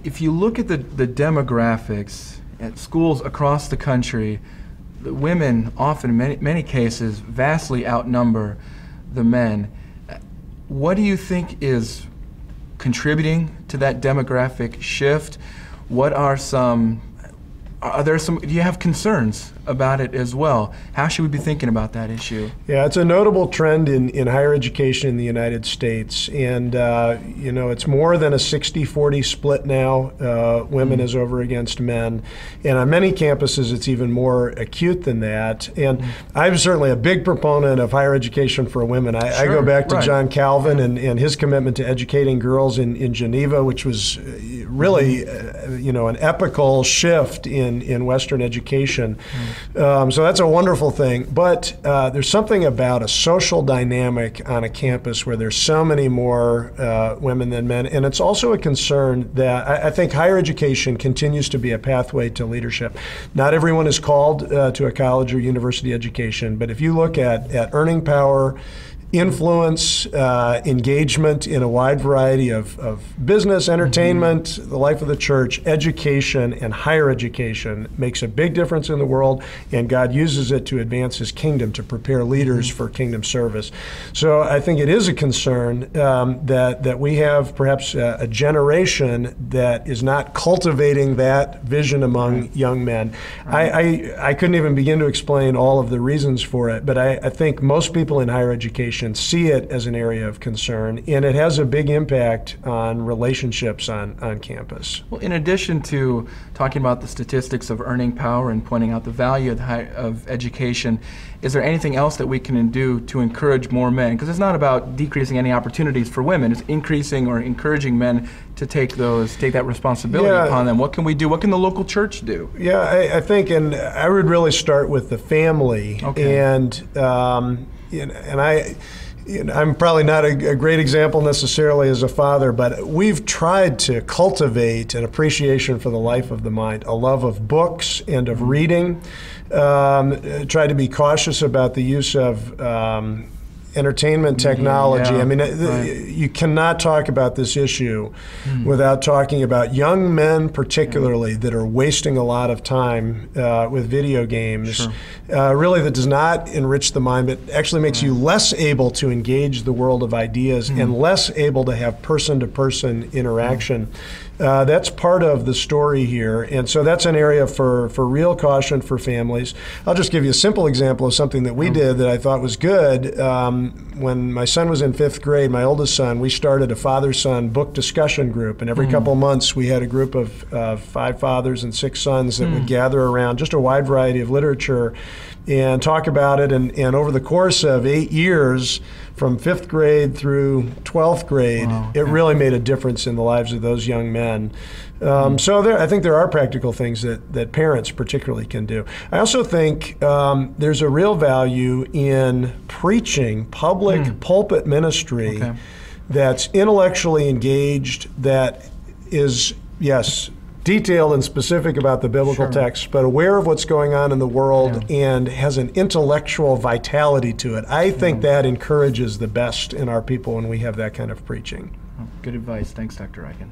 if you look at the demographics at schools across the country, the women often, in many cases, vastly outnumber the men. What do you think is contributing to that demographic shift? Do you have concerns about it as well? How should we be thinking about that issue? Yeah, it's a notable trend in higher education in the United States. And, it's more than a 60-40 split now, women as over against men. And on many campuses, it's even more acute than that. And I'm certainly a big proponent of higher education for women. I go back to John Calvin and his commitment to educating girls in Geneva, which was really, an epical shift in Western education. So that's a wonderful thing. But there's something about a social dynamic on a campus where there's so many more women than men. And it's also a concern that I think higher education continues to be a pathway to leadership. Not everyone is called to a college or university education, but if you look at earning power, influence, engagement in a wide variety of business, entertainment, the life of the church, education, and higher education makes a big difference in the world, and God uses it to advance His kingdom, to prepare leaders for kingdom service. So I think it is a concern that we have perhaps a generation that is not cultivating that vision among young men. I couldn't even begin to explain all of the reasons for it, but I think most people in higher education see it as an area of concern, and it has a big impact on relationships on campus. Well, in addition to talking about the statistics of earning power and pointing out the value of education, is there anything else that we can do to encourage more men? Because it's not about decreasing any opportunities for women, it's increasing or encouraging men to take that responsibility upon them. What can we do? What can the local church do? Yeah, I think, and I would really start with the family. Okay. I'm probably not a great example necessarily as a father, but we've tried to cultivate an appreciation for the life of the mind, a love of books and of reading, try to be cautious about the use of entertainment technology. Yeah, I mean, you cannot talk about this issue without talking about young men particularly that are wasting a lot of time with video games, really that does not enrich the mind, but actually makes you less able to engage the world of ideas and less able to have person-to-person interaction. That's part of the story here, and so that's an area for real caution for families. I'll just give you a simple example of something that we did that I thought was good. When my son was in 5th grade, my oldest son, we started a father-son book discussion group, and every couple months we had a group of 5 fathers and 6 sons that would gather around just a wide variety of literature and talk about it, and over the course of 8 years, from 5th grade through 12th grade, it really made a difference in the lives of those young men. So I think there are practical things that parents particularly can do. I also think there's a real value in preaching, public pulpit ministry that's intellectually engaged, that is, yes, detailed and specific about the biblical text, but aware of what's going on in the world and has an intellectual vitality to it. I think that encourages the best in our people when we have that kind of preaching. Good advice. Thanks, Dr. Ryken.